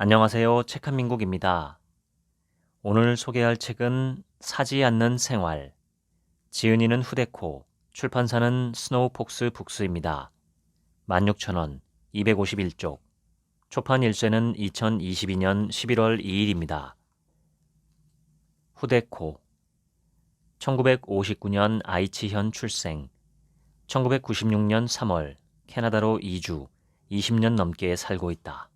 안녕하세요. 책한민국입니다. 오늘 소개할 책은 사지 않는 생활. 지은이는 후데코, 출판사는 스노우폭스 북스입니다. 16,000원, 251쪽. 초판 일쇄는 2022년 11월 2일입니다. 후데코. 1959년 아이치현 출생. 1996년 3월 캐나다로 이주, 20년 넘게 살고 있다.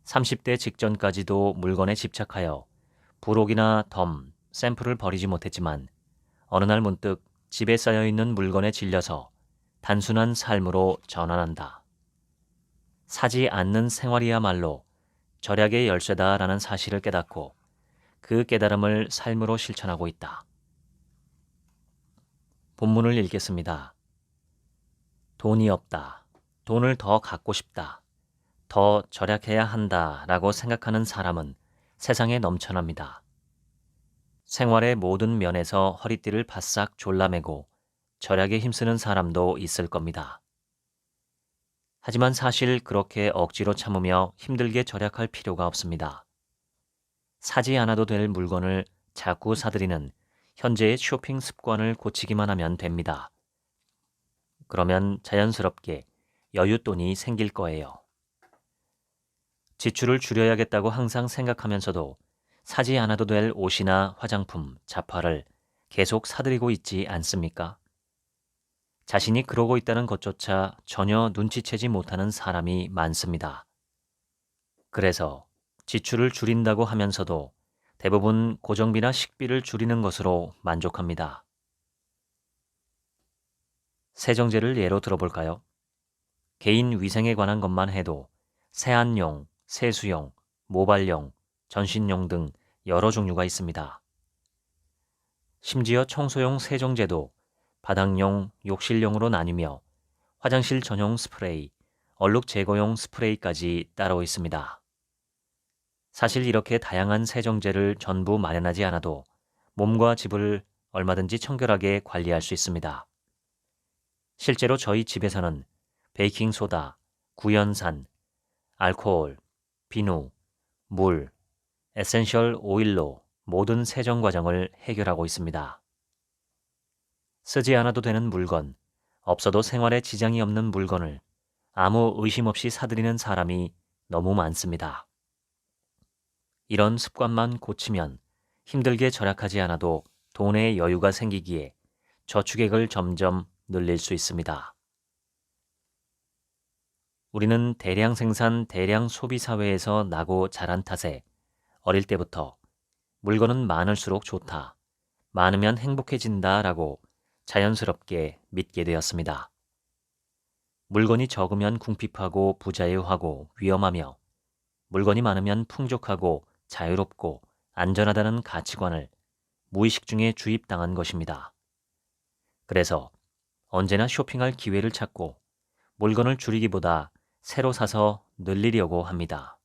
30대 직전까지도 물건에 집착하여 부록이나 덤, 샘플을 버리지 못했지만 어느 날 문득 집에 쌓여있는 물건에 질려서 단순한 삶으로 전환한다. 사지 않는 생활이야말로 절약의 열쇠다라는 사실을 깨닫고 그 깨달음을 삶으로 실천하고 있다. 본문을 읽겠습니다. 돈이 없다. 돈을 더 갖고 싶다. 더 절약해야 한다라고 생각하는 사람은 세상에 넘쳐납니다. 생활의 모든 면에서 허리띠를 바싹 졸라매고 절약에 힘쓰는 사람도 있을 겁니다. 하지만 사실 그렇게 억지로 참으며 힘들게 절약할 필요가 없습니다. 사지 않아도 될 물건을 자꾸 사들이는 현재의 쇼핑 습관을 고치기만 하면 됩니다. 그러면 자연스럽게 여윳돈이 생길 거예요. 지출을 줄여야겠다고 항상 생각하면서도 사지 않아도 될 옷이나 화장품, 잡화를 계속 사들이고 있지 않습니까? 자신이 그러고 있다는 것조차 전혀 눈치채지 못하는 사람이 많습니다. 그래서 지출을 줄인다고 하면서도 대부분 고정비나 식비를 줄이는 것으로 만족합니다. 세정제를 예로 들어볼까요? 개인 위생에 관한 것만 해도 세안용, 세수용, 모발용, 전신용 등 여러 종류가 있습니다. 심지어 청소용 세정제도 바닥용, 욕실용으로 나뉘며 화장실 전용 스프레이, 얼룩 제거용 스프레이까지 따로 있습니다. 사실 이렇게 다양한 세정제를 전부 마련하지 않아도 몸과 집을 얼마든지 청결하게 관리할 수 있습니다. 실제로 저희 집에서는 베이킹소다, 구연산, 알코올, 비누, 물, 에센셜 오일로 모든 세정 과정을 해결하고 있습니다. 쓰지 않아도 되는 물건, 없어도 생활에 지장이 없는 물건을 아무 의심 없이 사들이는 사람이 너무 많습니다. 이런 습관만 고치면 힘들게 절약하지 않아도 돈의 여유가 생기기에 저축액을 점점 늘릴 수 있습니다. 우리는 대량 생산, 대량 소비 사회에서 나고 자란 탓에 어릴 때부터 물건은 많을수록 좋다, 많으면 행복해진다 라고 자연스럽게 믿게 되었습니다. 물건이 적으면 궁핍하고 부자유하고 위험하며 물건이 많으면 풍족하고 자유롭고 안전하다는 가치관을 무의식 중에 주입당한 것입니다. 그래서 언제나 쇼핑할 기회를 찾고 물건을 줄이기보다 새로 사서 늘리려고 합니다.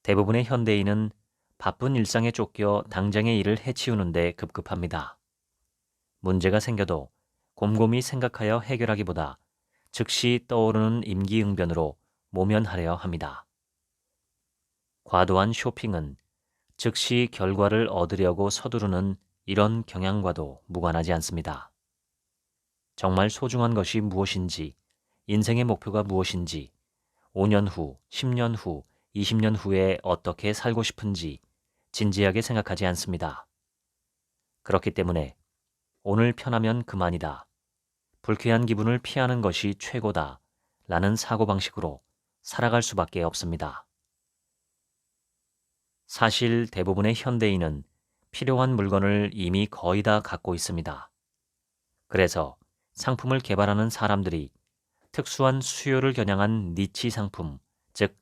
대부분의 현대인은 바쁜 일상에 쫓겨 당장의 일을 해치우는데 급급합니다. 문제가 생겨도 곰곰이 생각하여 해결하기보다 즉시 떠오르는 임기응변으로 모면하려 합니다. 과도한 쇼핑은 즉시 결과를 얻으려고 서두르는 이런 경향과도 무관하지 않습니다. 정말 소중한 것이 무엇인지, 인생의 목표가 무엇인지, 5년 후, 10년 후, 20년 후에 어떻게 살고 싶은지 진지하게 생각하지 않습니다. 그렇기 때문에 오늘 편하면 그만이다, 불쾌한 기분을 피하는 것이 최고다 라는 사고방식으로 살아갈 수밖에 없습니다. 사실 대부분의 현대인은 필요한 물건을 이미 거의 다 갖고 있습니다. 그래서 상품을 개발하는 사람들이 특수한 수요를 겨냥한 니치 상품, 즉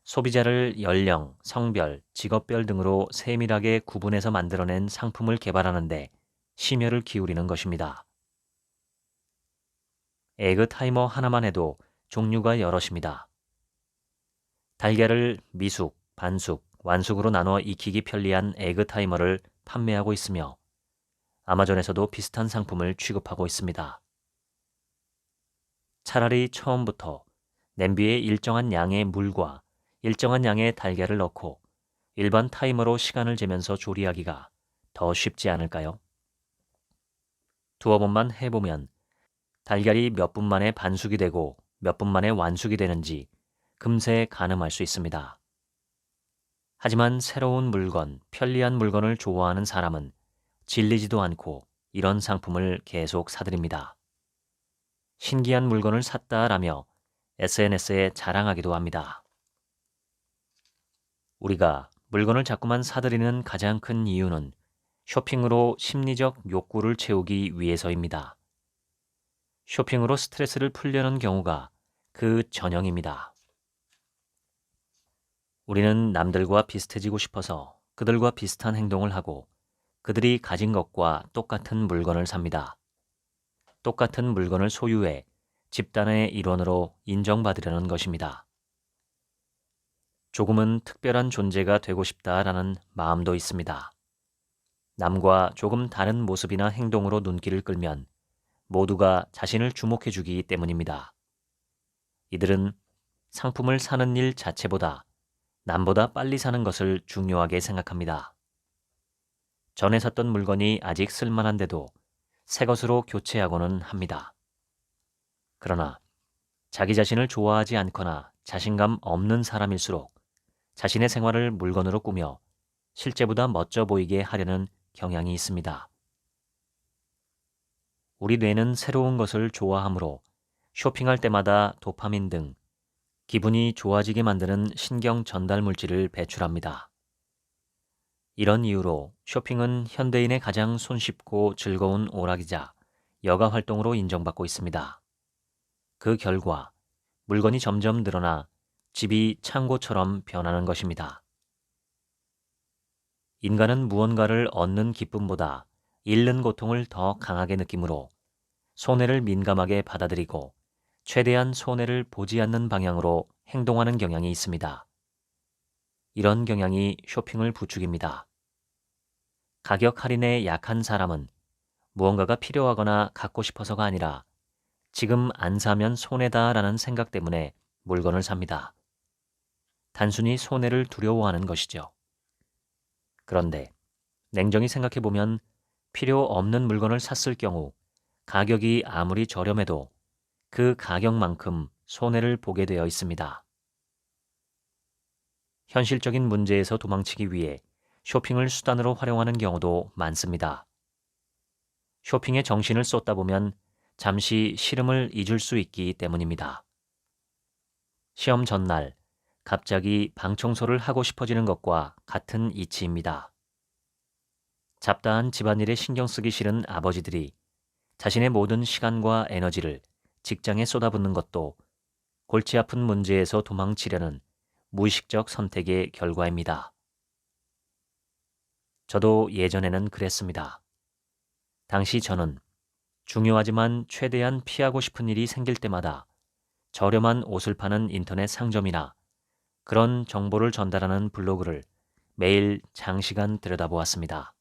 소비자를 연령, 성별, 직업별 등으로 세밀하게 구분해서 만들어낸 상품을 개발하는데 심혈을 기울이는 것입니다. 에그 타이머 하나만 해도 종류가 여럿입니다. 달걀을 미숙, 반숙, 완숙으로 나눠 익히기 편리한 에그 타이머를 판매하고 있으며 아마존에서도 비슷한 상품을 취급하고 있습니다. 차라리 처음부터 냄비에 일정한 양의 물과 일정한 양의 달걀을 넣고 일반 타이머로 시간을 재면서 조리하기가 더 쉽지 않을까요? 두어 번만 해보면 달걀이 몇 분 만에 반숙이 되고 몇 분 만에 완숙이 되는지 금세 가늠할 수 있습니다. 하지만 새로운 물건, 편리한 물건을 좋아하는 사람은 질리지도 않고 이런 상품을 계속 사들입니다. 신기한 물건을 샀다라며 SNS에 자랑하기도 합니다. 우리가 물건을 자꾸만 사들이는 가장 큰 이유는 쇼핑으로 심리적 욕구를 채우기 위해서입니다. 쇼핑으로 스트레스를 풀려는 경우가 그 전형입니다. 우리는 남들과 비슷해지고 싶어서 그들과 비슷한 행동을 하고 그들이 가진 것과 똑같은 물건을 삽니다. 똑같은 물건을 소유해 집단의 일원으로 인정받으려는 것입니다. 조금은 특별한 존재가 되고 싶다라는 마음도 있습니다. 남과 조금 다른 모습이나 행동으로 눈길을 끌면 모두가 자신을 주목해 주기 때문입니다. 이들은 상품을 사는 일 자체보다 남보다 빨리 사는 것을 중요하게 생각합니다. 전에 샀던 물건이 아직 쓸만한데도 새 것으로 교체하고는 합니다. 그러나 자기 자신을 좋아하지 않거나 자신감 없는 사람일수록 자신의 생활을 물건으로 꾸며 실제보다 멋져 보이게 하려는 경향이 있습니다. 우리 뇌는 새로운 것을 좋아하므로 쇼핑할 때마다 도파민 등 기분이 좋아지게 만드는 신경 전달 물질을 배출합니다. 이런 이유로 쇼핑은 현대인의 가장 손쉽고 즐거운 오락이자 여가 활동으로 인정받고 있습니다. 그 결과 물건이 점점 늘어나 집이 창고처럼 변하는 것입니다. 인간은 무언가를 얻는 기쁨보다 잃는 고통을 더 강하게 느끼므로 손해를 민감하게 받아들이고 최대한 손해를 보지 않는 방향으로 행동하는 경향이 있습니다. 이런 경향이 쇼핑을 부추깁니다. 가격 할인에 약한 사람은 무언가가 필요하거나 갖고 싶어서가 아니라 지금 안 사면 손해다라는 생각 때문에 물건을 삽니다. 단순히 손해를 두려워하는 것이죠. 그런데 냉정히 생각해보면 필요 없는 물건을 샀을 경우 가격이 아무리 저렴해도 그 가격만큼 손해를 보게 되어 있습니다. 현실적인 문제에서 도망치기 위해 쇼핑을 수단으로 활용하는 경우도 많습니다. 쇼핑에 정신을 쏟다 보면 잠시 시름을 잊을 수 있기 때문입니다. 시험 전날 갑자기 방 청소를 하고 싶어지는 것과 같은 이치입니다. 잡다한 집안일에 신경 쓰기 싫은 아버지들이 자신의 모든 시간과 에너지를 직장에 쏟아붓는 것도 골치 아픈 문제에서 도망치려는 무의식적 선택의 결과입니다. 저도 예전에는 그랬습니다. 당시 저는 중요하지만 최대한 피하고 싶은 일이 생길 때마다 저렴한 옷을 파는 인터넷 상점이나 그런 정보를 전달하는 블로그를 매일 장시간 들여다보았습니다.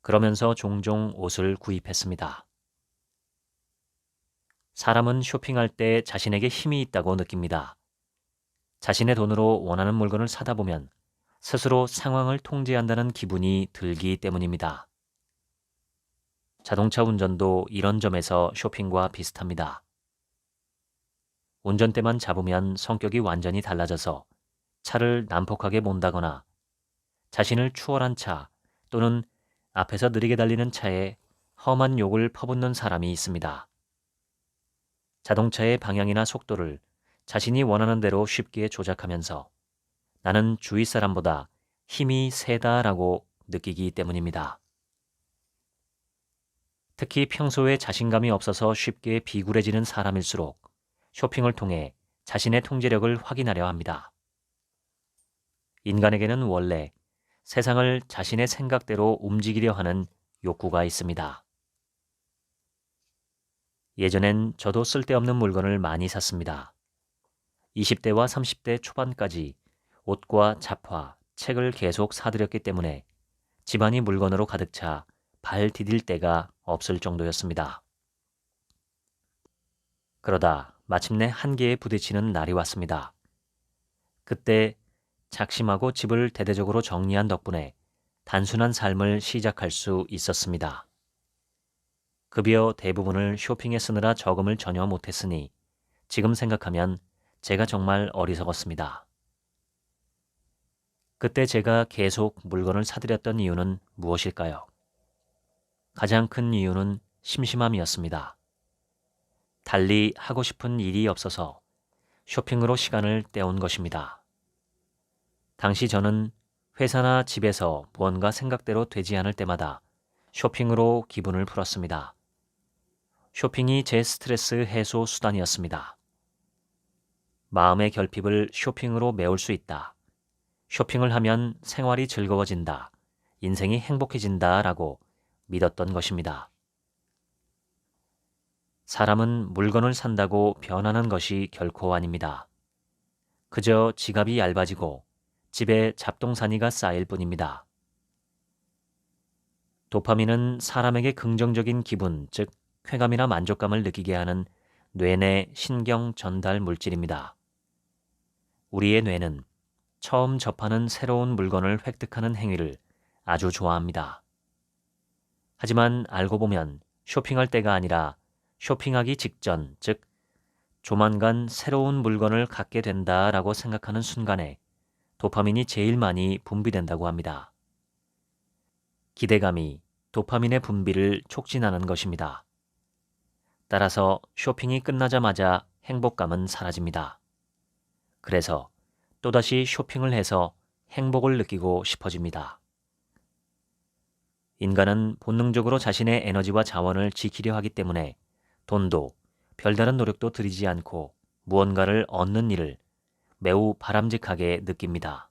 그러면서 종종 옷을 구입했습니다. 사람은 쇼핑할 때 자신에게 힘이 있다고 느낍니다. 자신의 돈으로 원하는 물건을 사다 보면 스스로 상황을 통제한다는 기분이 들기 때문입니다. 자동차 운전도 이런 점에서 쇼핑과 비슷합니다. 운전대만 잡으면 성격이 완전히 달라져서 차를 난폭하게 몬다거나 자신을 추월한 차 또는 앞에서 느리게 달리는 차에 험한 욕을 퍼붓는 사람이 있습니다. 자동차의 방향이나 속도를 자신이 원하는 대로 쉽게 조작하면서 나는 주위 사람보다 힘이 세다라고 느끼기 때문입니다. 특히 평소에 자신감이 없어서 쉽게 비굴해지는 사람일수록 쇼핑을 통해 자신의 통제력을 확인하려 합니다. 인간에게는 원래 세상을 자신의 생각대로 움직이려 하는 욕구가 있습니다. 예전엔 저도 쓸데없는 물건을 많이 샀습니다. 20대와 30대 초반까지 옷과 잡화, 책을 계속 사들였기 때문에 집안이 물건으로 가득 차 발 디딜 데가 없을 정도였습니다. 그러다 마침내 한계에 부딪히는 날이 왔습니다. 그때 작심하고 집을 대대적으로 정리한 덕분에 단순한 삶을 시작할 수 있었습니다. 급여 대부분을 쇼핑에 쓰느라 저금을 전혀 못했으니 지금 생각하면 제가 정말 어리석었습니다. 그때 제가 계속 물건을 사들였던 이유는 무엇일까요? 가장 큰 이유는 심심함이었습니다. 달리 하고 싶은 일이 없어서 쇼핑으로 시간을 때운 것입니다. 당시 저는 회사나 집에서 무언가 생각대로 되지 않을 때마다 쇼핑으로 기분을 풀었습니다. 쇼핑이 제 스트레스 해소 수단이었습니다. 마음의 결핍을 쇼핑으로 메울 수 있다. 쇼핑을 하면 생활이 즐거워진다. 인생이 행복해진다 라고 믿었던 것입니다. 사람은 물건을 산다고 변하는 것이 결코 아닙니다. 그저 지갑이 얇아지고 집에 잡동사니가 쌓일 뿐입니다. 도파민은 사람에게 긍정적인 기분, 즉 쾌감이나 만족감을 느끼게 하는 뇌내 신경 전달 물질입니다. 우리의 뇌는 처음 접하는 새로운 물건을 획득하는 행위를 아주 좋아합니다. 하지만 알고 보면 쇼핑할 때가 아니라 쇼핑하기 직전, 즉 조만간 새로운 물건을 갖게 된다라고 생각하는 순간에 도파민이 제일 많이 분비된다고 합니다. 기대감이 도파민의 분비를 촉진하는 것입니다. 따라서 쇼핑이 끝나자마자 행복감은 사라집니다. 그래서 또다시 쇼핑을 해서 행복을 느끼고 싶어집니다. 인간은 본능적으로 자신의 에너지와 자원을 지키려 하기 때문에 돈도 별다른 노력도 들이지 않고 무언가를 얻는 일을 매우 바람직하게 느낍니다.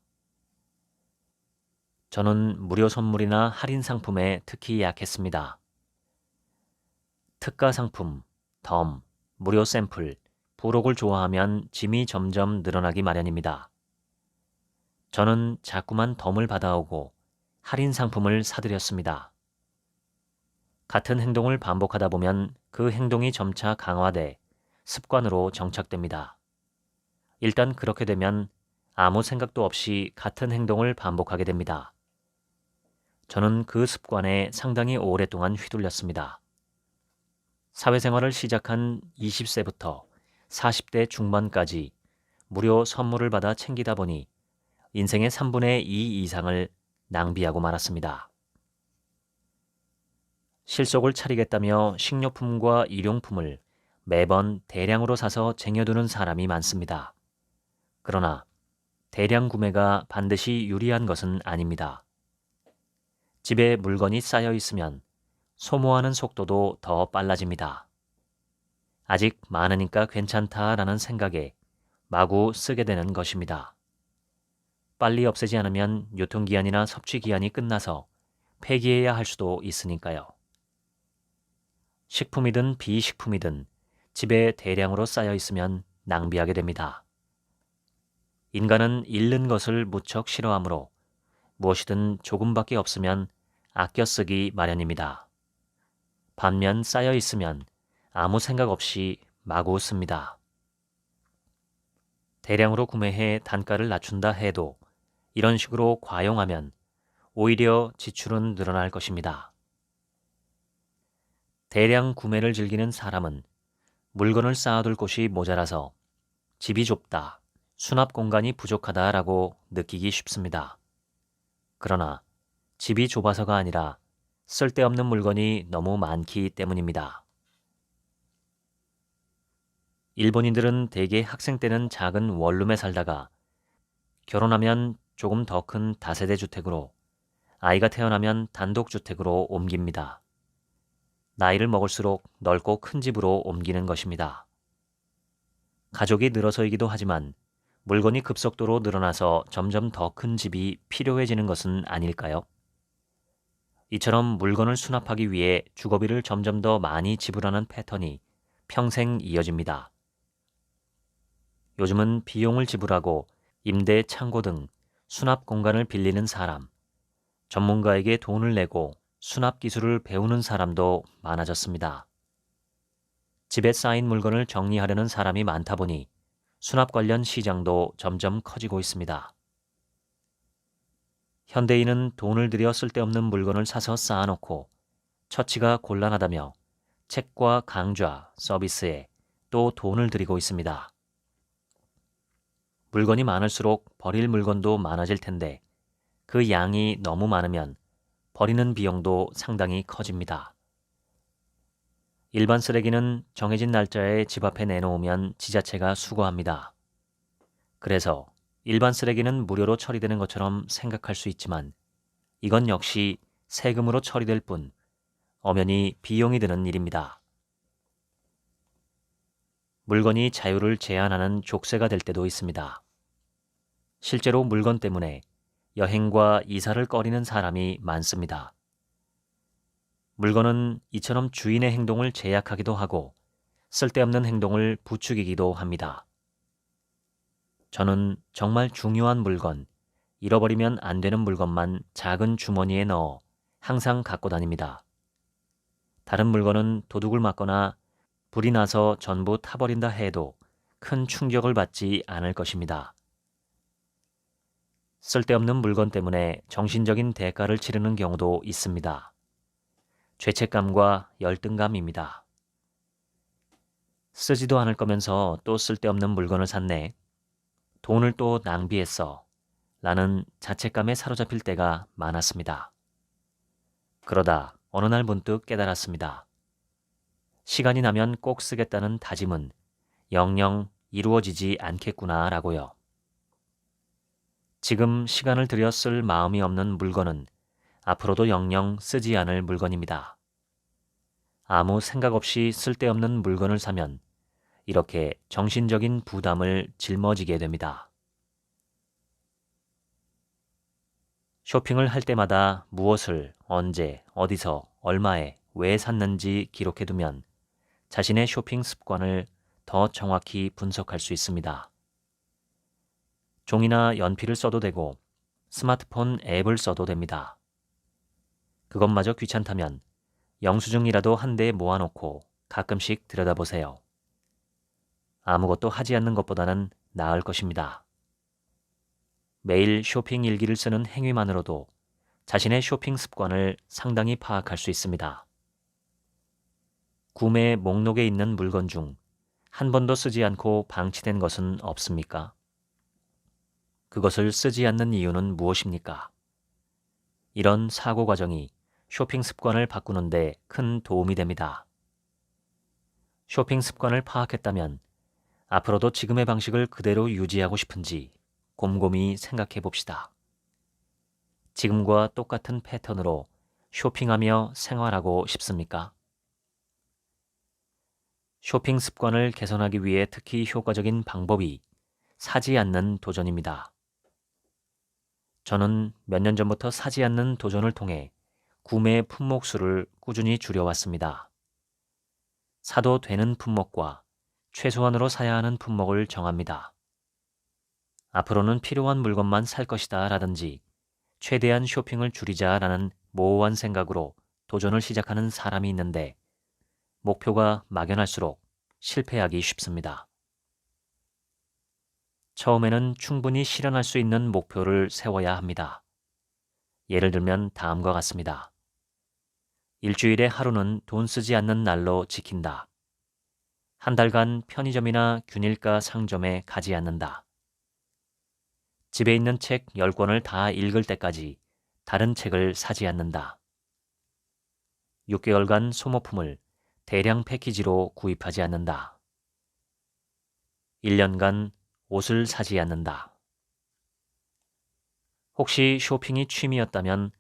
저는 무료 선물이나 할인 상품에 특히 약했습니다. 특가 상품, 덤, 무료 샘플, 부록을 좋아하면 짐이 점점 늘어나기 마련입니다. 저는 자꾸만 덤을 받아오고 할인 상품을 사들였습니다. 같은 행동을 반복하다 보면 그 행동이 점차 강화돼 습관으로 정착됩니다. 일단 그렇게 되면 아무 생각도 없이 같은 행동을 반복하게 됩니다. 저는 그 습관에 상당히 오랫동안 휘둘렸습니다. 사회생활을 시작한 20세부터 40대 중반까지 무료 선물을 받아 챙기다 보니 인생의 3분의 2 이상을 낭비하고 말았습니다. 실속을 차리겠다며 식료품과 일용품을 매번 대량으로 사서 쟁여두는 사람이 많습니다. 그러나 대량 구매가 반드시 유리한 것은 아닙니다. 집에 물건이 쌓여 있으면 소모하는 속도도 더 빨라집니다. 아직 많으니까 괜찮다라는 생각에 마구 쓰게 되는 것입니다. 빨리 없애지 않으면 유통기한이나 섭취기한이 끝나서 폐기해야 할 수도 있으니까요. 식품이든 비식품이든 집에 대량으로 쌓여 있으면 낭비하게 됩니다. 인간은 잃는 것을 무척 싫어하므로 무엇이든 조금밖에 없으면 아껴 쓰기 마련입니다. 반면 쌓여 있으면 아무 생각 없이 마구 씁니다. 대량으로 구매해 단가를 낮춘다 해도 이런 식으로 과용하면 오히려 지출은 늘어날 것입니다. 대량 구매를 즐기는 사람은 물건을 쌓아둘 곳이 모자라서 집이 좁다, 수납 공간이 부족하다라고 느끼기 쉽습니다. 그러나 집이 좁아서가 아니라 쓸데없는 물건이 너무 많기 때문입니다. 일본인들은 대개 학생 때는 작은 원룸에 살다가 결혼하면 조금 더 큰 다세대 주택으로, 아이가 태어나면 단독주택으로 옮깁니다. 나이를 먹을수록 넓고 큰 집으로 옮기는 것입니다. 가족이 늘어서이기도 하지만 물건이 급속도로 늘어나서 점점 더 큰 집이 필요해지는 것은 아닐까요? 이처럼 물건을 수납하기 위해 주거비를 점점 더 많이 지불하는 패턴이 평생 이어집니다. 요즘은 비용을 지불하고 임대 창고 등 수납 공간을 빌리는 사람, 전문가에게 돈을 내고 수납 기술을 배우는 사람도 많아졌습니다. 집에 쌓인 물건을 정리하려는 사람이 많다 보니 수납 관련 시장도 점점 커지고 있습니다. 현대인은 돈을 들여 쓸데없는 물건을 사서 쌓아놓고 처치가 곤란하다며 책과 강좌, 서비스에 또 돈을 들이고 있습니다. 물건이 많을수록 버릴 물건도 많아질 텐데 그 양이 너무 많으면 버리는 비용도 상당히 커집니다. 일반 쓰레기는 정해진 날짜에 집 앞에 내놓으면 지자체가 수거합니다. 그래서 일반 쓰레기는 무료로 처리되는 것처럼 생각할 수 있지만 이건 역시 세금으로 처리될 뿐 엄연히 비용이 드는 일입니다. 물건이 자유를 제한하는 족쇄가 될 때도 있습니다. 실제로 물건 때문에 여행과 이사를 꺼리는 사람이 많습니다. 물건은 이처럼 주인의 행동을 제약하기도 하고 쓸데없는 행동을 부추기기도 합니다. 저는 정말 중요한 물건, 잃어버리면 안 되는 물건만 작은 주머니에 넣어 항상 갖고 다닙니다. 다른 물건은 도둑을 맞거나 불이 나서 전부 타버린다 해도 큰 충격을 받지 않을 것입니다. 쓸데없는 물건 때문에 정신적인 대가를 치르는 경우도 있습니다. 죄책감과 열등감입니다. 쓰지도 않을 거면서 또 쓸데없는 물건을 샀네. 돈을 또 낭비했어. 라는 자책감에 사로잡힐 때가 많았습니다. 그러다 어느 날 문득 깨달았습니다. 시간이 나면 꼭 쓰겠다는 다짐은 영영 이루어지지 않겠구나라고요. 지금 시간을 들여 쓸 마음이 없는 물건은 앞으로도 영영 쓰지 않을 물건입니다. 아무 생각 없이 쓸데없는 물건을 사면 이렇게 정신적인 부담을 짊어지게 됩니다. 쇼핑을 할 때마다 무엇을 언제, 어디서, 얼마에, 왜 샀는지 기록해두면 자신의 쇼핑 습관을 더 정확히 분석할 수 있습니다. 종이나 연필을 써도 되고 스마트폰 앱을 써도 됩니다. 그것마저 귀찮다면 영수증이라도 한 대 모아놓고 가끔씩 들여다보세요. 아무것도 하지 않는 것보다는 나을 것입니다. 매일 쇼핑 일기를 쓰는 행위만으로도 자신의 쇼핑 습관을 상당히 파악할 수 있습니다. 구매 목록에 있는 물건 중 한 번도 쓰지 않고 방치된 것은 없습니까? 그것을 쓰지 않는 이유는 무엇입니까? 이런 사고 과정이 쇼핑 습관을 바꾸는데 큰 도움이 됩니다. 쇼핑 습관을 파악했다면 앞으로도 지금의 방식을 그대로 유지하고 싶은지 곰곰이 생각해 봅시다. 지금과 똑같은 패턴으로 쇼핑하며 생활하고 싶습니까? 쇼핑 습관을 개선하기 위해 특히 효과적인 방법이 사지 않는 도전입니다. 저는 몇 년 전부터 사지 않는 도전을 통해 구매 품목 수를 꾸준히 줄여왔습니다. 사도 되는 품목과 최소한으로 사야 하는 품목을 정합니다. 앞으로는 필요한 물건만 살 것이다 라든지 최대한 쇼핑을 줄이자라는 모호한 생각으로 도전을 시작하는 사람이 있는데 목표가 막연할수록 실패하기 쉽습니다. 처음에는 충분히 실현할 수 있는 목표를 세워야 합니다. 예를 들면 다음과 같습니다. 일주일에 하루는 돈 쓰지 않는 날로 지킨다. 한 달간 편의점이나 균일가 상점에 가지 않는다. 집에 있는 책 10권을 다 읽을 때까지 다른 책을 사지 않는다. 6개월간 소모품을 대량 패키지로 구입하지 않는다. 1년간 옷을 사지 않는다. 혹시 쇼핑이 취미였다면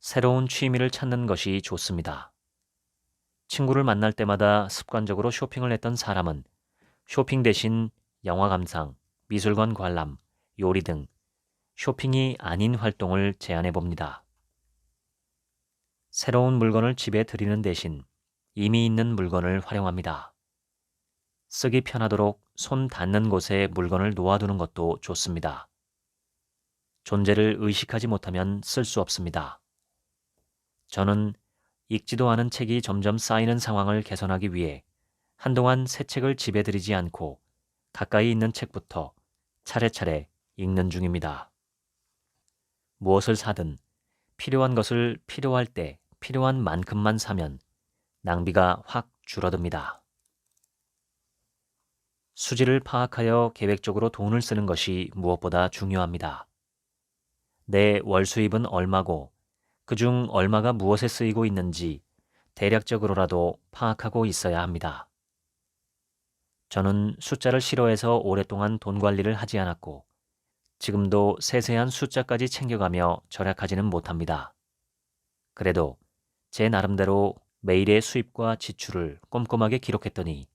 새로운 취미를 찾는 것이 좋습니다. 친구를 만날 때마다 습관적으로 쇼핑을 했던 사람은 쇼핑 대신 영화 감상, 미술관 관람, 요리 등 쇼핑이 아닌 활동을 제안해 봅니다. 새로운 물건을 집에 들이는 대신 이미 있는 물건을 활용합니다. 쓰기 편하도록 손 닿는 곳에 물건을 놓아두는 것도 좋습니다. 존재를 의식하지 못하면 쓸 수 없습니다. 저는 읽지도 않은 책이 점점 쌓이는 상황을 개선하기 위해 한동안 새 책을 집에 들이지 않고 가까이 있는 책부터 차례차례 읽는 중입니다. 무엇을 사든 필요한 것을 필요할 때 필요한 만큼만 사면 낭비가 확 줄어듭니다. 수지를 파악하여 계획적으로 돈을 쓰는 것이 무엇보다 중요합니다. 내 월 수입은 얼마고 그중 얼마가 무엇에 쓰이고 있는지 대략적으로라도 파악하고 있어야 합니다. 저는 숫자를 싫어해서 오랫동안 돈 관리를 하지 않았고 지금도 세세한 숫자까지 챙겨가며 절약하지는 못합니다. 그래도 제 나름대로 매일의 수입과 지출을 꼼꼼하게 기록했더니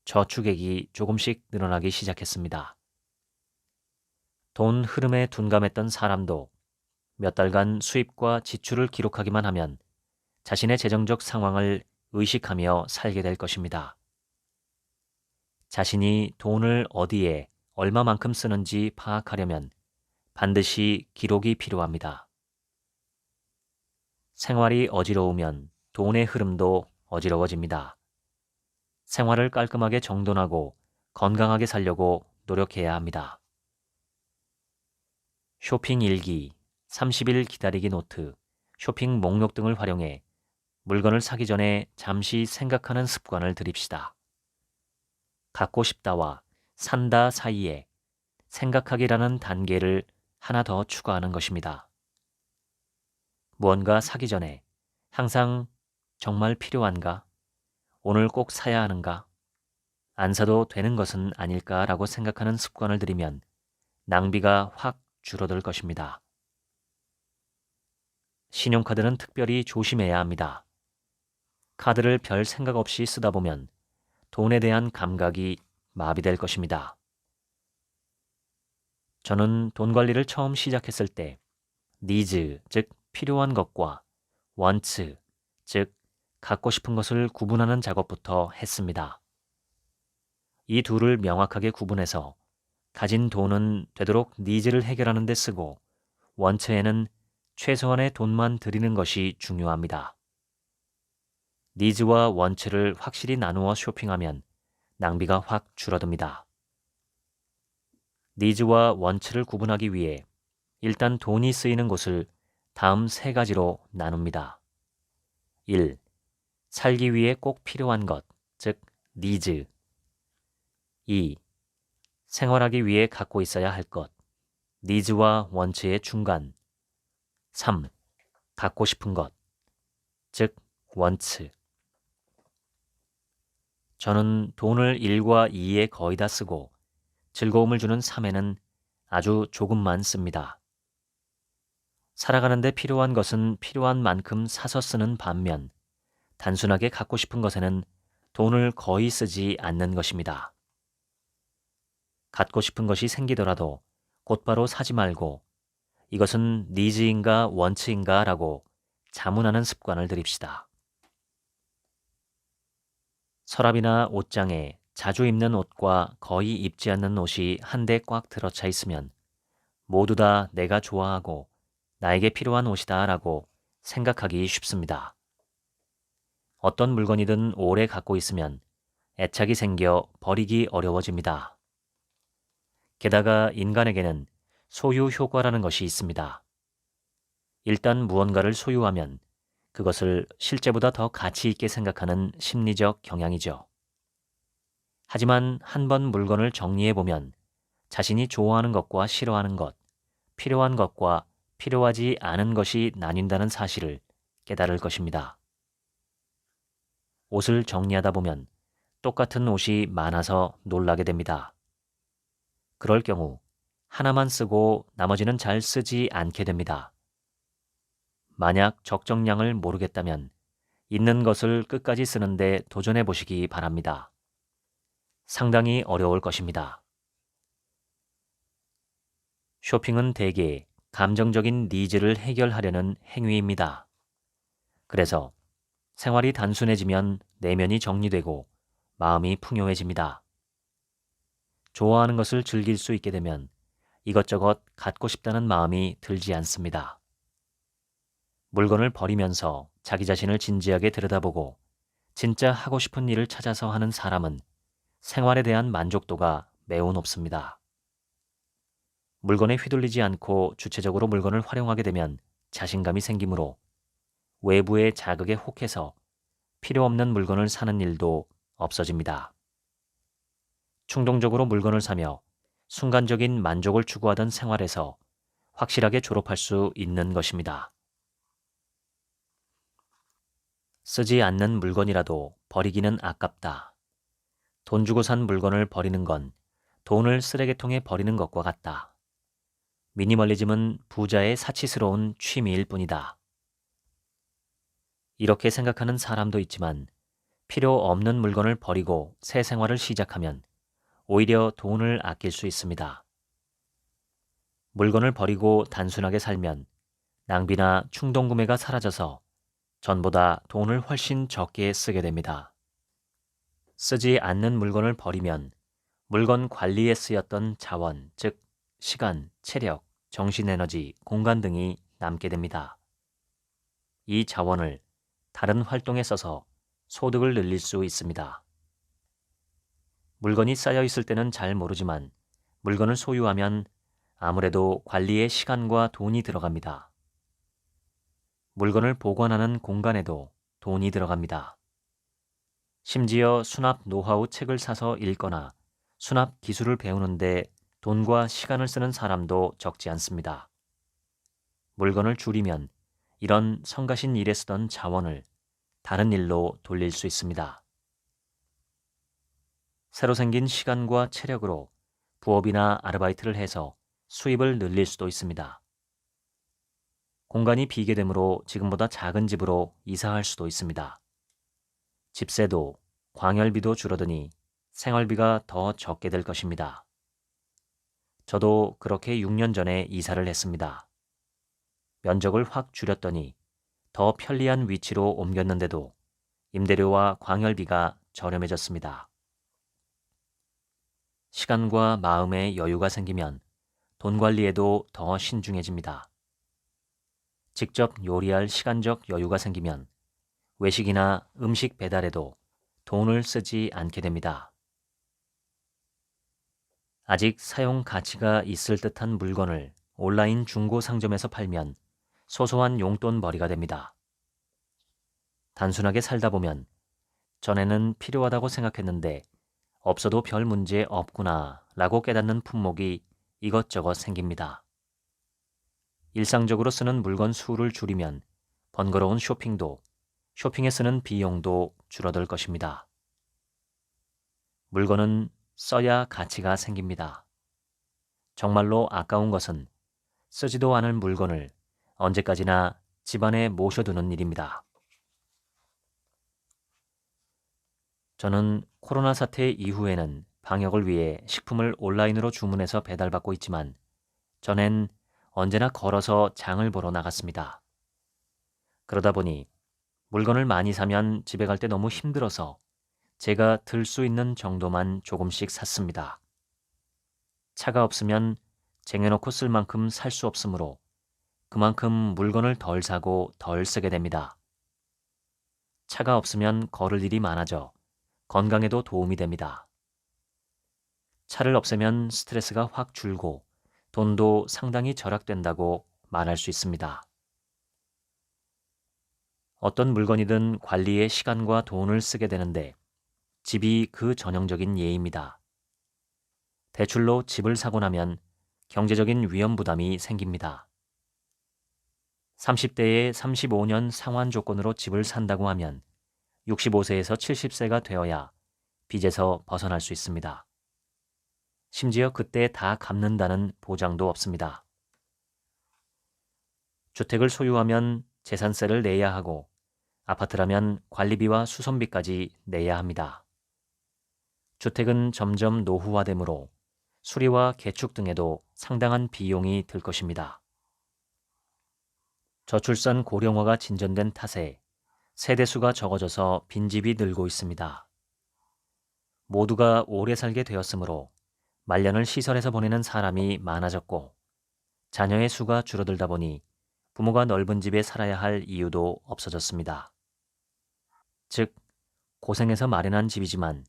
저축액이 조금씩 늘어나기 시작했습니다. 돈 흐름에 둔감했던 사람도 몇 달간 수입과 지출을 기록하기만 하면 자신의 재정적 상황을 의식하며 살게 될 것입니다. 자신이 돈을 어디에 얼마만큼 쓰는지 파악하려면 반드시 기록이 필요합니다. 생활이 어지러우면 돈의 흐름도 어지러워집니다. 생활을 깔끔하게 정돈하고 건강하게 살려고 노력해야 합니다. 쇼핑 일기, 30일 기다리기 노트, 쇼핑 목록 등을 활용해 물건을 사기 전에 잠시 생각하는 습관을 들입시다. 갖고 싶다와 산다 사이에 생각하기라는 단계를 하나 더 추가하는 것입니다. 무언가 사기 전에 항상 정말 필요한가? 오늘 꼭 사야 하는가? 안 사도 되는 것은 아닐까라고 생각하는 습관을 들이면 낭비가 확 줄어들 것입니다. 신용카드는 특별히 조심해야 합니다. 카드를 별 생각 없이 쓰다 보면 돈에 대한 감각이 마비될 것입니다. 저는 돈 관리를 처음 시작했을 때 니즈, 즉 필요한 것과 원츠, 즉 갖고 싶은 것을 구분하는 작업부터 했습니다. 이 둘을 명확하게 구분해서 가진 돈은 되도록 니즈를 해결하는 데 쓰고 원츠에는 최소한의 돈만 들이는 것이 중요합니다. 니즈와 원츠를 확실히 나누어 쇼핑하면 낭비가 확 줄어듭니다. 니즈와 원츠를 구분하기 위해 일단 돈이 쓰이는 곳을 다음 세 가지로 나눕니다. 1. 살기 위해 꼭 필요한 것, 즉 니즈. 2. 생활하기 위해 갖고 있어야 할 것, 니즈와 원츠의 중간. 3. 갖고 싶은 것, 즉 원츠. 저는 돈을 1과 2에 거의 다 쓰고 즐거움을 주는 3에는 아주 조금만 씁니다. 살아가는데 필요한 것은 필요한 만큼 사서 쓰는 반면 단순하게 갖고 싶은 것에는 돈을 거의 쓰지 않는 것입니다. 갖고 싶은 것이 생기더라도 곧바로 사지 말고 이것은 니즈인가 원츠인가 라고 자문하는 습관을 들입시다. 서랍이나 옷장에 자주 입는 옷과 거의 입지 않는 옷이 한데 꽉 들어차 있으면 모두 다 내가 좋아하고 나에게 필요한 옷이다 라고 생각하기 쉽습니다. 어떤 물건이든 오래 갖고 있으면 애착이 생겨 버리기 어려워집니다. 게다가 인간에게는 소유 효과라는 것이 있습니다. 일단 무언가를 소유하면 그것을 실제보다 더 가치 있게 생각하는 심리적 경향이죠. 하지만 한번 물건을 정리해보면 자신이 좋아하는 것과 싫어하는 것, 필요한 것과 필요하지 않은 것이 나뉜다는 사실을 깨달을 것입니다. 옷을 정리하다 보면 똑같은 옷이 많아서 놀라게 됩니다. 그럴 경우 하나만 쓰고 나머지는 잘 쓰지 않게 됩니다. 만약 적정량을 모르겠다면 있는 것을 끝까지 쓰는데 도전해 보시기 바랍니다. 상당히 어려울 것입니다. 쇼핑은 대개 감정적인 니즈를 해결하려는 행위입니다. 그래서 생활이 단순해지면 내면이 정리되고 마음이 풍요해집니다. 좋아하는 것을 즐길 수 있게 되면 이것저것 갖고 싶다는 마음이 들지 않습니다. 물건을 버리면서 자기 자신을 진지하게 들여다보고 진짜 하고 싶은 일을 찾아서 하는 사람은 생활에 대한 만족도가 매우 높습니다. 물건에 휘둘리지 않고 주체적으로 물건을 활용하게 되면 자신감이 생기므로 외부의 자극에 혹해서 필요 없는 물건을 사는 일도 없어집니다. 충동적으로 물건을 사며 순간적인 만족을 추구하던 생활에서 확실하게 졸업할 수 있는 것입니다. 쓰지 않는 물건이라도 버리기는 아깝다. 돈 주고 산 물건을 버리는 건 돈을 쓰레기통에 버리는 것과 같다. 미니멀리즘은 부자의 사치스러운 취미일 뿐이다. 이렇게 생각하는 사람도 있지만 필요 없는 물건을 버리고 새 생활을 시작하면 오히려 돈을 아낄 수 있습니다. 물건을 버리고 단순하게 살면 낭비나 충동 구매가 사라져서 전보다 돈을 훨씬 적게 쓰게 됩니다. 쓰지 않는 물건을 버리면 물건 관리에 쓰였던 자원, 즉 시간, 체력, 정신에너지, 공간 등이 남게 됩니다. 이 자원을 다른 활동에 써서 소득을 늘릴 수 있습니다. 물건이 쌓여 있을 때는 잘 모르지만 물건을 소유하면 아무래도 관리에 시간과 돈이 들어갑니다. 물건을 보관하는 공간에도 돈이 들어갑니다. 심지어 수납 노하우 책을 사서 읽거나 수납 기술을 배우는데 돈과 시간을 쓰는 사람도 적지 않습니다. 물건을 줄이면 이런 성가신 일에 쓰던 자원을 다른 일로 돌릴 수 있습니다. 새로 생긴 시간과 체력으로 부업이나 아르바이트를 해서 수입을 늘릴 수도 있습니다. 공간이 비게 되므로 지금보다 작은 집으로 이사할 수도 있습니다. 집세도 광열비도 줄어드니 생활비가 더 적게 될 것입니다. 저도 그렇게 6년 전에 이사를 했습니다. 면적을 확 줄였더니 더 편리한 위치로 옮겼는데도 임대료와 광열비가 저렴해졌습니다. 시간과 마음의 여유가 생기면 돈 관리에도 더 신중해집니다. 직접 요리할 시간적 여유가 생기면 외식이나 음식 배달에도 돈을 쓰지 않게 됩니다. 아직 사용 가치가 있을 듯한 물건을 온라인 중고 상점에서 팔면 소소한 용돈벌이가 됩니다. 단순하게 살다 보면 전에는 필요하다고 생각했는데 없어도 별 문제 없구나 라고 깨닫는 품목이 이것저것 생깁니다. 일상적으로 쓰는 물건 수를 줄이면 번거로운 쇼핑도 쇼핑에 쓰는 비용도 줄어들 것입니다. 물건은 써야 가치가 생깁니다. 정말로 아까운 것은 쓰지도 않을 물건을 언제까지나 집안에 모셔두는 일입니다. 저는 코로나 사태 이후에는 방역을 위해 식품을 온라인으로 주문해서 배달받고 있지만 전엔 언제나 걸어서 장을 보러 나갔습니다. 그러다 보니 물건을 많이 사면 집에 갈 때 너무 힘들어서 제가 들 수 있는 정도만 조금씩 샀습니다. 차가 없으면 쟁여놓고 쓸 만큼 살 수 없으므로 그만큼 물건을 덜 사고 덜 쓰게 됩니다. 차가 없으면 걸을 일이 많아져 건강에도 도움이 됩니다. 차를 없애면 스트레스가 확 줄고 돈도 상당히 절약된다고 말할 수 있습니다. 어떤 물건이든 관리에 시간과 돈을 쓰게 되는데 집이 그 전형적인 예입니다. 대출로 집을 사고 나면 경제적인 위험 부담이 생깁니다. 30대에 35년 상환 조건으로 집을 산다고 하면 65세에서 70세가 되어야 빚에서 벗어날 수 있습니다. 심지어 그때 다 갚는다는 보장도 없습니다. 주택을 소유하면 재산세를 내야 하고 아파트라면 관리비와 수선비까지 내야 합니다. 주택은 점점 노후화되므로 수리와 개축 등에도 상당한 비용이 들 것입니다. 저출산 고령화가 진전된 탓에 세대수가 적어져서 빈집이 늘고 있습니다. 모두가 오래 살게 되었으므로 말년을 시설에서 보내는 사람이 많아졌고 자녀의 수가 줄어들다 보니 부모가 넓은 집에 살아야 할 이유도 없어졌습니다. 즉, 고생해서 마련한 집이지만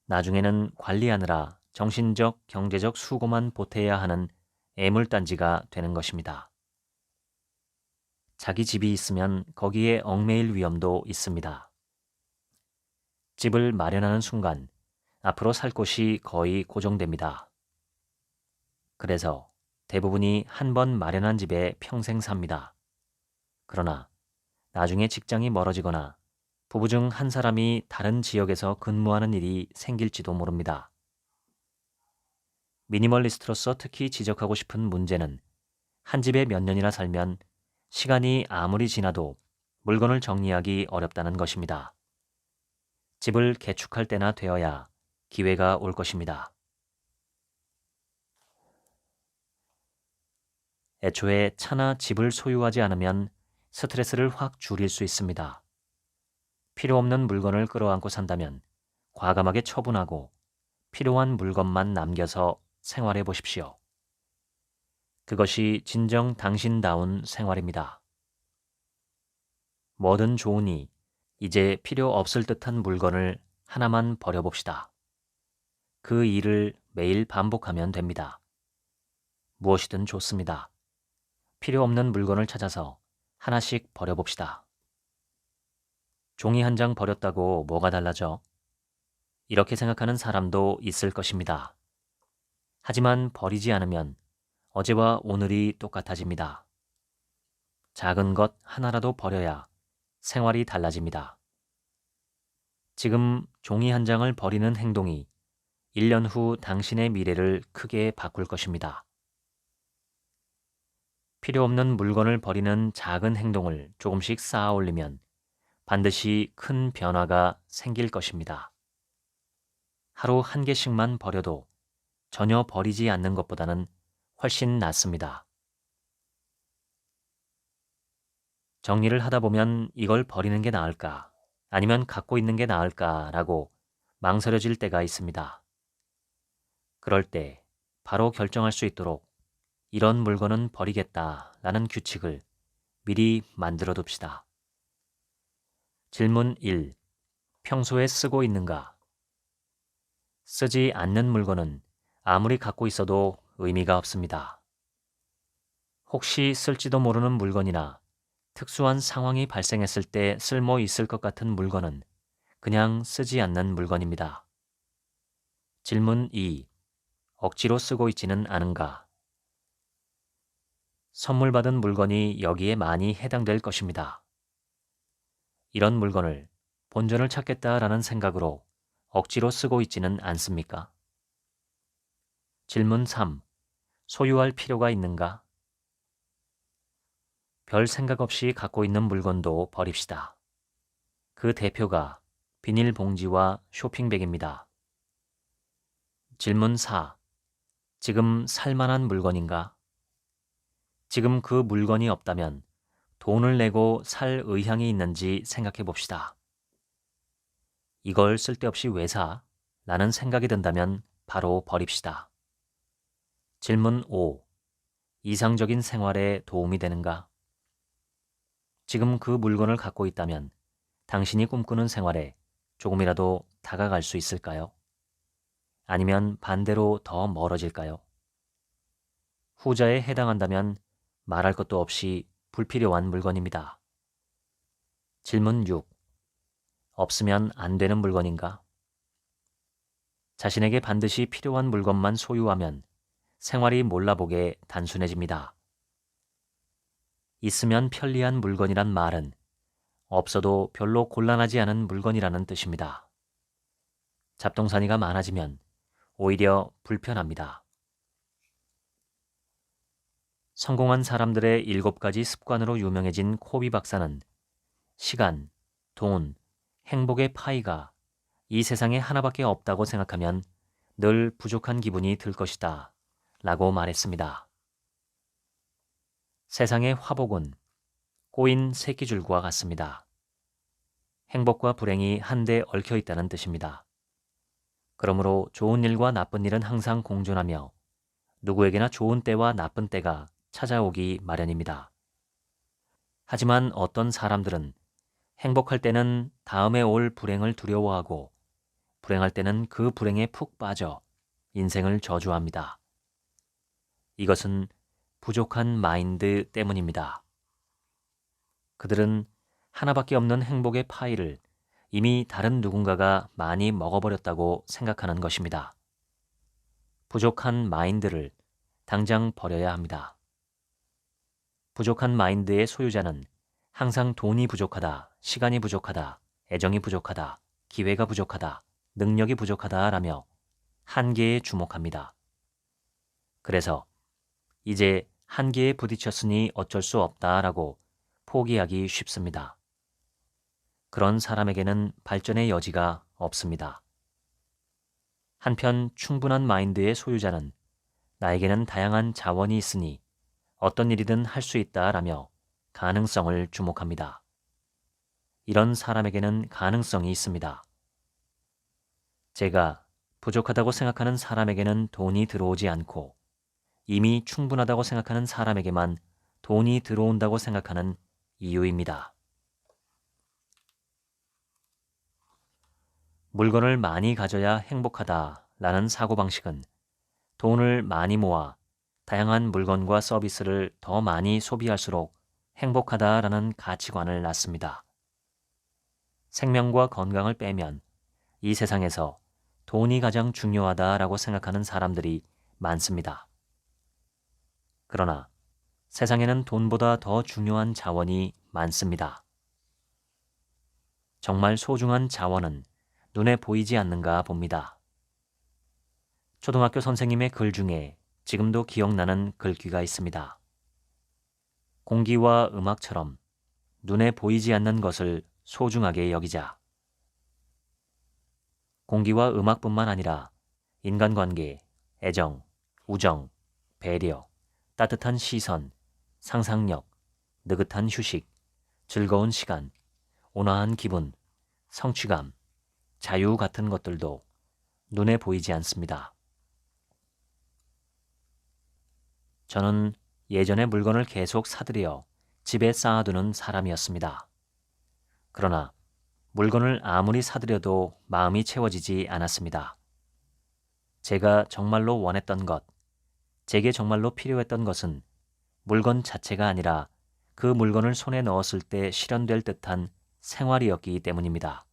나중에는 관리하느라 정신적, 경제적 수고만 보태야 하는 애물단지가 되는 것입니다. 자기 집이 있으면 거기에 얽매일 위험도 있습니다. 집을 마련하는 순간 앞으로 살 곳이 거의 고정됩니다. 그래서 대부분이 한 번 마련한 집에 평생 삽니다. 그러나 나중에 직장이 멀어지거나 부부 중 한 사람이 다른 지역에서 근무하는 일이 생길지도 모릅니다. 미니멀리스트로서 특히 지적하고 싶은 문제는 한 집에 몇 년이나 살면 시간이 아무리 지나도 물건을 정리하기 어렵다는 것입니다. 집을 개축할 때나 되어야 기회가 올 것입니다. 애초에 차나 집을 소유하지 않으면 스트레스를 확 줄일 수 있습니다. 필요 없는 물건을 끌어안고 산다면 과감하게 처분하고 필요한 물건만 남겨서 생활해 보십시오. 그것이 진정 당신다운 생활입니다. 뭐든 좋으니 이제 필요 없을 듯한 물건을 하나만 버려봅시다. 그 일을 매일 반복하면 됩니다. 무엇이든 좋습니다. 필요 없는 물건을 찾아서 하나씩 버려봅시다. 종이 한 장 버렸다고 뭐가 달라져? 이렇게 생각하는 사람도 있을 것입니다. 하지만 버리지 않으면 어제와 오늘이 똑같아집니다. 작은 것 하나라도 버려야 생활이 달라집니다. 지금 종이 한 장을 버리는 행동이 1년 후 당신의 미래를 크게 바꿀 것입니다. 필요 없는 물건을 버리는 작은 행동을 조금씩 쌓아 올리면 반드시 큰 변화가 생길 것입니다. 하루 한 개씩만 버려도 전혀 버리지 않는 것보다는 훨씬 낫습니다. 정리를 하다 보면 이걸 버리는 게 나을까, 아니면 갖고 있는 게 나을까라고 망설여질 때가 있습니다. 그럴 때 바로 결정할 수 있도록 이런 물건은 버리겠다라는 규칙을 미리 만들어 둡시다. 질문 1. 평소에 쓰고 있는가? 쓰지 않는 물건은 아무리 갖고 있어도 의미가 없습니다. 혹시 쓸지도 모르는 물건이나 특수한 상황이 발생했을 때 쓸모 있을 것 같은 물건은 그냥 쓰지 않는 물건입니다. 질문 2. 억지로 쓰고 있지는 않은가? 선물 받은 물건이 여기에 많이 해당될 것입니다. 이런 물건을 본전을 찾겠다라는 생각으로 억지로 쓰고 있지는 않습니까? 질문 3. 소유할 필요가 있는가? 별 생각 없이 갖고 있는 물건도 버립시다. 그 대표가 비닐봉지와 쇼핑백입니다. 질문 4. 지금 살 만한 물건인가? 지금 그 물건이 없다면 돈을 내고 살 의향이 있는지 생각해 봅시다. 이걸 쓸데없이 왜 사? 라는 생각이 든다면 바로 버립시다. 질문 5. 이상적인 생활에 도움이 되는가? 지금 그 물건을 갖고 있다면 당신이 꿈꾸는 생활에 조금이라도 다가갈 수 있을까요? 아니면 반대로 더 멀어질까요? 후자에 해당한다면 말할 것도 없이 불필요한 물건입니다. 질문 6. 없으면 안 되는 물건인가? 자신에게 반드시 필요한 물건만 소유하면 생활이 몰라보게 단순해집니다. 있으면 편리한 물건이란 말은 없어도 별로 곤란하지 않은 물건이라는 뜻입니다. 잡동사니가 많아지면 오히려 불편합니다. 성공한 사람들의 7가지 습관으로 유명해진 코비 박사는 시간, 돈, 행복의 파이가 이 세상에 하나밖에 없다고 생각하면 늘 부족한 기분이 들 것이다 라고 말했습니다. 세상의 화복은 꼬인 새끼줄과 같습니다. 행복과 불행이 한데 얽혀 있다는 뜻입니다. 그러므로 좋은 일과 나쁜 일은 항상 공존하며 누구에게나 좋은 때와 나쁜 때가 찾아오기 마련입니다. 하지만 어떤 사람들은 행복할 때는 다음에 올 불행을 두려워하고 불행할 때는 그 불행에 푹 빠져 인생을 저주합니다. 이것은 부족한 마인드 때문입니다. 그들은 하나밖에 없는 행복의 파이를 이미 다른 누군가가 많이 먹어버렸다고 생각하는 것입니다. 부족한 마인드를 당장 버려야 합니다. 부족한 마인드의 소유자는 항상 돈이 부족하다, 시간이 부족하다, 애정이 부족하다, 기회가 부족하다, 능력이 부족하다라며 한계에 주목합니다. 그래서 이제 한계에 부딪혔으니 어쩔 수 없다라고 포기하기 쉽습니다. 그런 사람에게는 발전의 여지가 없습니다. 한편 충분한 마인드의 소유자는 나에게는 다양한 자원이 있으니 어떤 일이든 할 수 있다라며 가능성을 주목합니다. 이런 사람에게는 가능성이 있습니다. 제가 부족하다고 생각하는 사람에게는 돈이 들어오지 않고 이미 충분하다고 생각하는 사람에게만 돈이 들어온다고 생각하는 이유입니다. 물건을 많이 가져야 행복하다라는 사고방식은 돈을 많이 모아 다양한 물건과 서비스를 더 많이 소비할수록 행복하다라는 가치관을 낳습니다. 생명과 건강을 빼면 이 세상에서 돈이 가장 중요하다라고 생각하는 사람들이 많습니다. 그러나 세상에는 돈보다 더 중요한 자원이 많습니다. 정말 소중한 자원은 눈에 보이지 않는가 봅니다. 초등학교 선생님의 글 중에 지금도 기억나는 글귀가 있습니다. 공기와 음악처럼 눈에 보이지 않는 것을 소중하게 여기자. 공기와 음악뿐만 아니라 인간관계, 애정, 우정, 배려, 따뜻한 시선, 상상력, 느긋한 휴식, 즐거운 시간, 온화한 기분, 성취감, 자유 같은 것들도 눈에 보이지 않습니다. 저는 예전에 물건을 계속 사들여 집에 쌓아두는 사람이었습니다. 그러나 물건을 아무리 사들여도 마음이 채워지지 않았습니다. 제가 정말로 원했던 것, 제게 정말로 필요했던 것은 물건 자체가 아니라 그 물건을 손에 넣었을 때 실현될 듯한 생활이었기 때문입니다.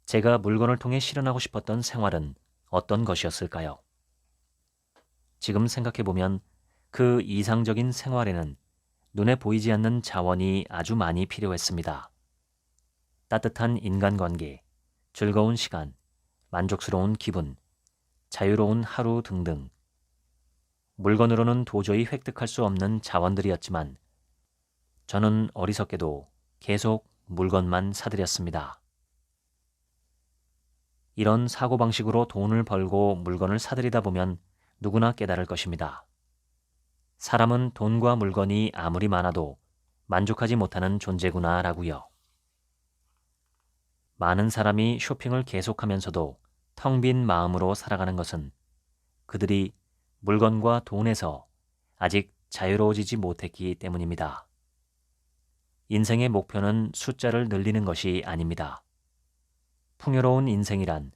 제가 물건을 통해 실현하고 싶었던 생활은 어떤 것이었을까요? 지금 생각해보면 그 이상적인 생활에는 눈에 보이지 않는 자원이 아주 많이 필요했습니다. 따뜻한 인간관계, 즐거운 시간, 만족스러운 기분, 자유로운 하루 등등. 물건으로는 도저히 획득할 수 없는 자원들이었지만 저는 어리석게도 계속 물건만 사들였습니다. 이런 사고방식으로 돈을 벌고 물건을 사들이다 보면 누구나 깨달을 것입니다. 사람은 돈과 물건이 아무리 많아도 만족하지 못하는 존재구나라고요. 많은 사람이 쇼핑을 계속하면서도 텅 빈 마음으로 살아가는 것은 그들이 물건과 돈에서 아직 자유로워지지 못했기 때문입니다. 인생의 목표는 숫자를 늘리는 것이 아닙니다. 풍요로운 인생이란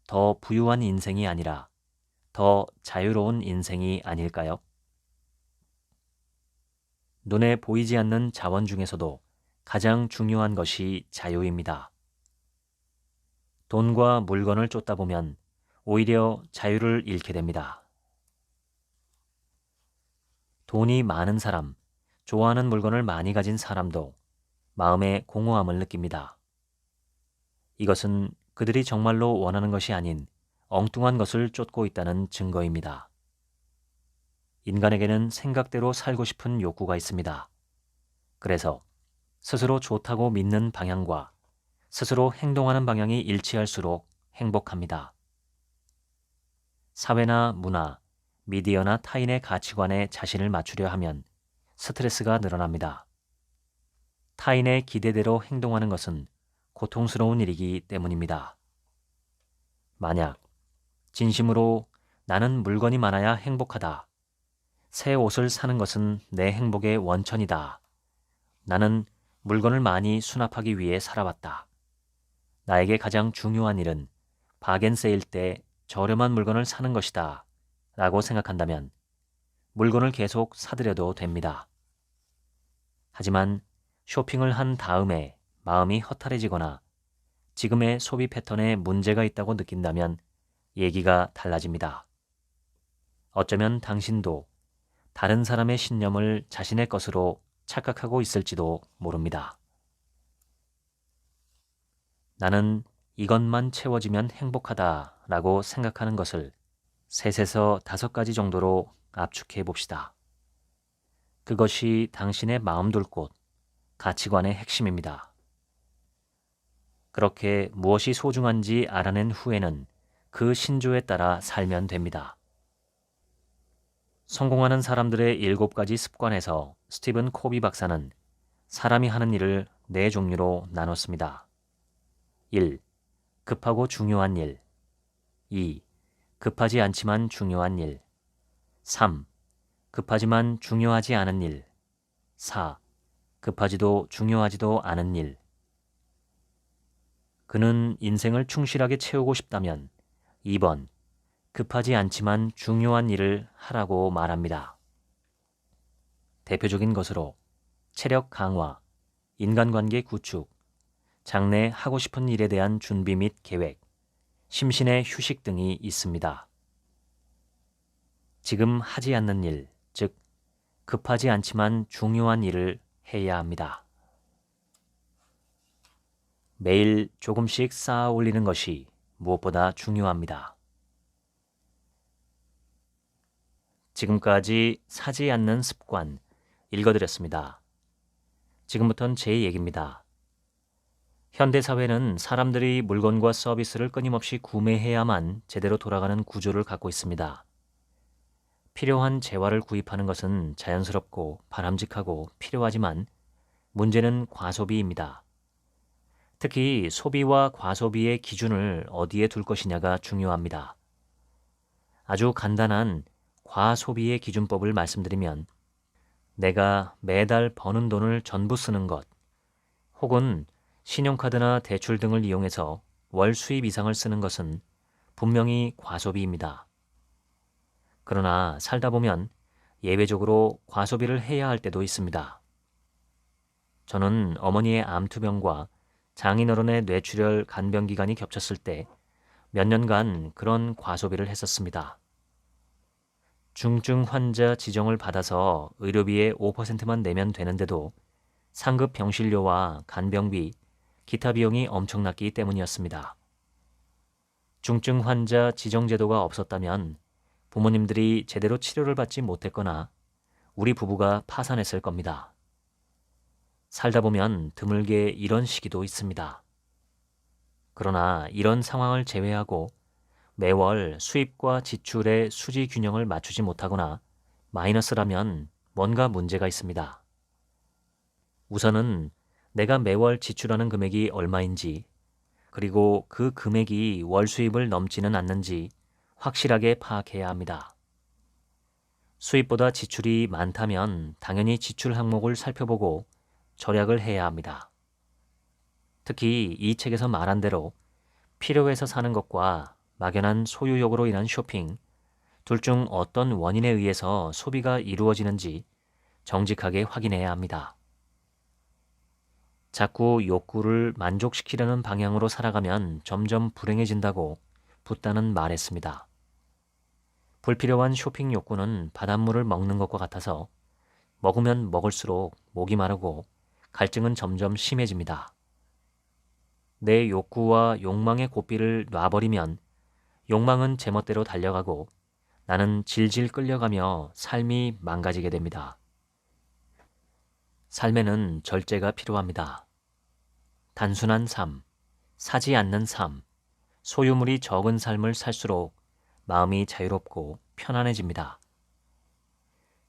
더 부유한 인생이 아니라 더 자유로운 인생이 아닐까요? 눈에 보이지 않는 자원 중에서도 가장 중요한 것이 자유입니다. 돈과 물건을 쫓다 보면 오히려 자유를 잃게 됩니다. 돈이 많은 사람, 좋아하는 물건을 많이 가진 사람도 마음의 공허함을 느낍니다. 이것은 그들이 정말로 원하는 것이 아닌 엉뚱한 것을 쫓고 있다는 증거입니다. 인간에게는 생각대로 살고 싶은 욕구가 있습니다. 그래서 스스로 좋다고 믿는 방향과 스스로 행동하는 방향이 일치할수록 행복합니다. 사회나 문화, 미디어나 타인의 가치관에 자신을 맞추려 하면 스트레스가 늘어납니다. 타인의 기대대로 행동하는 것은 고통스러운 일이기 때문입니다. 만약 진심으로 나는 물건이 많아야 행복하다. 새 옷을 사는 것은 내 행복의 원천이다. 나는 물건을 많이 수납하기 위해 살아왔다. 나에게 가장 중요한 일은 바겐세일 때 저렴한 물건을 사는 것이다 라고 생각한다면 물건을 계속 사들여도 됩니다. 하지만 쇼핑을 한 다음에 마음이 허탈해지거나 지금의 소비 패턴에 문제가 있다고 느낀다면 얘기가 달라집니다. 어쩌면 당신도 다른 사람의 신념을 자신의 것으로 착각하고 있을지도 모릅니다. 나는 이것만 채워지면 행복하다 라고 생각하는 것을 셋에서 5가지 정도로 압축해 봅시다. 그것이 당신의 마음 둘 곳, 가치관의 핵심입니다. 그렇게 무엇이 소중한지 알아낸 후에는 그 신조에 따라 살면 됩니다. 성공하는 사람들의 7가지 습관에서 스티븐 코비 박사는 사람이 하는 일을 4종류로 나눴습니다. 1. 급하고 중요한 일. 2. 급하지 않지만 중요한 일. 3. 급하지만 중요하지 않은 일. 4. 급하지도 중요하지도 않은 일. 그는 인생을 충실하게 채우고 싶다면 2번 급하지 않지만 중요한 일을 하라고 말합니다. 대표적인 것으로 체력 강화, 인간관계 구축, 장래 하고 싶은 일에 대한 준비 및 계획, 심신의 휴식 등이 있습니다. 지금 하지 않는 일, 즉 급하지 않지만 중요한 일을 해야 합니다. 매일 조금씩 쌓아 올리는 것이 무엇보다 중요합니다. 지금까지 사지 않는 습관 읽어드렸습니다. 지금부터는 제 얘기입니다. 현대사회는 사람들이 물건과 서비스를 끊임없이 구매해야만 제대로 돌아가는 구조를 갖고 있습니다. 필요한 재화를 구입하는 것은 자연스럽고 바람직하고 필요하지만 문제는 과소비입니다. 특히 소비와 과소비의 기준을 어디에 둘 것이냐가 중요합니다. 아주 간단한 과소비의 기준법을 말씀드리면 내가 매달 버는 돈을 전부 쓰는 것 혹은 신용카드나 대출 등을 이용해서 월 수입 이상을 쓰는 것은 분명히 과소비입니다. 그러나 살다 보면 예외적으로 과소비를 해야 할 때도 있습니다. 저는 어머니의 암투병과 장인어른의 뇌출혈 간병 기간이 겹쳤을 때 몇 년간 그런 과소비를 했었습니다. 중증 환자 지정을 받아서 의료비의 5%만 내면 되는데도 상급 병실료와 간병비, 기타 비용이 엄청났기 때문이었습니다. 중증 환자 지정 제도가 없었다면 부모님들이 제대로 치료를 받지 못했거나 우리 부부가 파산했을 겁니다. 살다 보면 드물게 이런 시기도 있습니다. 그러나 이런 상황을 제외하고 매월 수입과 지출의 수지 균형을 맞추지 못하거나 마이너스라면 뭔가 문제가 있습니다. 우선은 내가 매월 지출하는 금액이 얼마인지 그리고 그 금액이 월 수입을 넘지는 않는지 확실하게 파악해야 합니다. 수입보다 지출이 많다면 당연히 지출 항목을 살펴보고 절약을 해야 합니다. 특히 이 책에서 말한 대로 필요해서 사는 것과 막연한 소유욕으로 인한 쇼핑, 둘 중 어떤 원인에 의해서 소비가 이루어지는지 정직하게 확인해야 합니다. 자꾸 욕구를 만족시키려는 방향으로 살아가면 점점 불행해진다고 붓다는 말했습니다. 불필요한 쇼핑 욕구는 바닷물을 먹는 것과 같아서 먹으면 먹을수록 목이 마르고 갈증은 점점 심해집니다. 내 욕구와 욕망의 고삐를 놔버리면 욕망은 제멋대로 달려가고 나는 질질 끌려가며 삶이 망가지게 됩니다. 삶에는 절제가 필요합니다. 단순한 삶, 사지 않는 삶, 소유물이 적은 삶을 살수록 마음이 자유롭고 편안해집니다.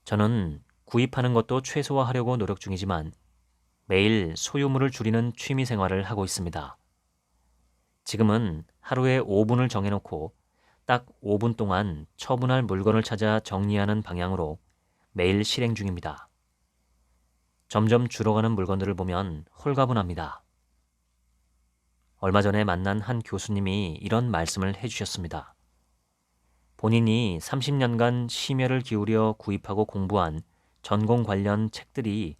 저는 구입하는 것도 최소화하려고 노력 중이지만 매일 소유물을 줄이는 취미 생활을 하고 있습니다. 지금은 하루에 5분을 정해놓고 딱 5분 동안 처분할 물건을 찾아 정리하는 방향으로 매일 실행 중입니다. 점점 줄어가는 물건들을 보면 홀가분합니다. 얼마 전에 만난 한 교수님이 이런 말씀을 해주셨습니다. 본인이 30년간 심혈을 기울여 구입하고 공부한 전공 관련 책들이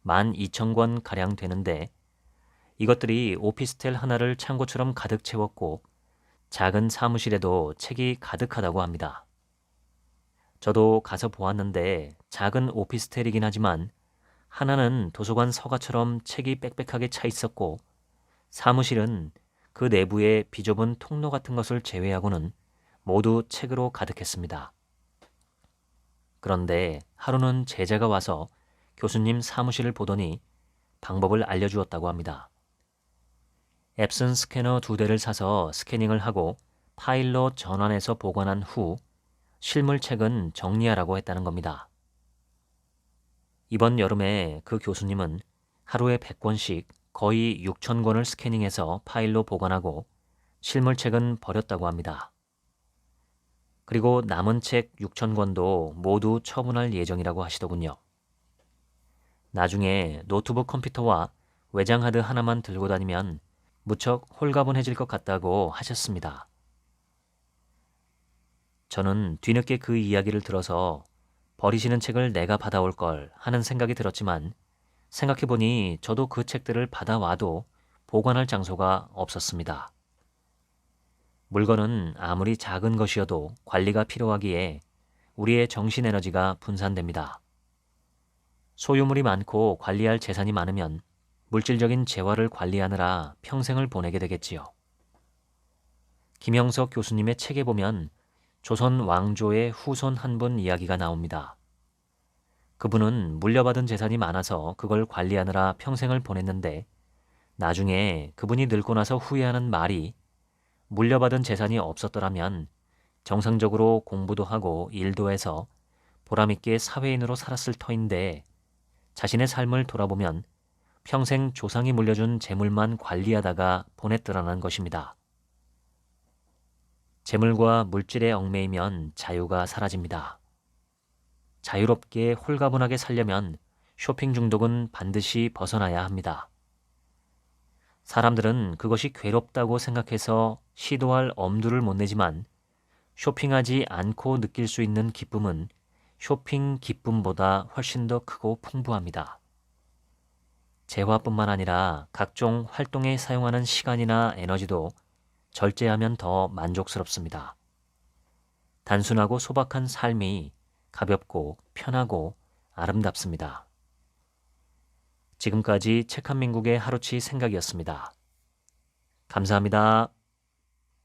12,000권 가량 되는데 이것들이 오피스텔 하나를 창고처럼 가득 채웠고 작은 사무실에도 책이 가득하다고 합니다. 저도 가서 보았는데 작은 오피스텔이긴 하지만 하나는 도서관 서가처럼 책이 빽빽하게 차 있었고 사무실은 그 내부의 비좁은 통로 같은 것을 제외하고는 모두 책으로 가득했습니다. 그런데 하루는 제자가 와서 교수님 사무실을 보더니 방법을 알려주었다고 합니다. 앱슨 스캐너 2대를 사서 스캐닝을 하고 파일로 전환해서 보관한 후 실물책은 정리하라고 했다는 겁니다. 이번 여름에 그 교수님은 하루에 100권씩 거의 6,000권을 스캐닝해서 파일로 보관하고 실물책은 버렸다고 합니다. 그리고 남은 책 6,000권도 모두 처분할 예정이라고 하시더군요. 나중에 노트북 컴퓨터와 외장하드 하나만 들고 다니면 무척 홀가분해질 것 같다고 하셨습니다. 저는 뒤늦게 그 이야기를 들어서 버리시는 책을 내가 받아올 걸 하는 생각이 들었지만 생각해보니 저도 그 책들을 받아와도 보관할 장소가 없었습니다. 물건은 아무리 작은 것이어도 관리가 필요하기에 우리의 정신 에너지가 분산됩니다. 소유물이 많고 관리할 재산이 많으면 물질적인 재화를 관리하느라 평생을 보내게 되겠지요. 김영석 교수님의 책에 보면 조선 왕조의 후손 한 분 이야기가 나옵니다. 그분은 물려받은 재산이 많아서 그걸 관리하느라 평생을 보냈는데 나중에 그분이 늙고 나서 후회하는 말이 물려받은 재산이 없었더라면 정상적으로 공부도 하고 일도 해서 보람있게 사회인으로 살았을 터인데 자신의 삶을 돌아보면 평생 조상이 물려준 재물만 관리하다가 보냈더라는 것입니다. 재물과 물질에 얽매이면 자유가 사라집니다. 자유롭게 홀가분하게 살려면 쇼핑 중독은 반드시 벗어나야 합니다. 사람들은 그것이 괴롭다고 생각해서 시도할 엄두를 못 내지만 쇼핑하지 않고 느낄 수 있는 기쁨은 쇼핑 기쁨보다 훨씬 더 크고 풍부합니다. 재화뿐만 아니라 각종 활동에 사용하는 시간이나 에너지도 절제하면 더 만족스럽습니다. 단순하고 소박한 삶이 가볍고 편하고 아름답습니다. 지금까지 책 한 민국의 하루치 생각이었습니다. 감사합니다.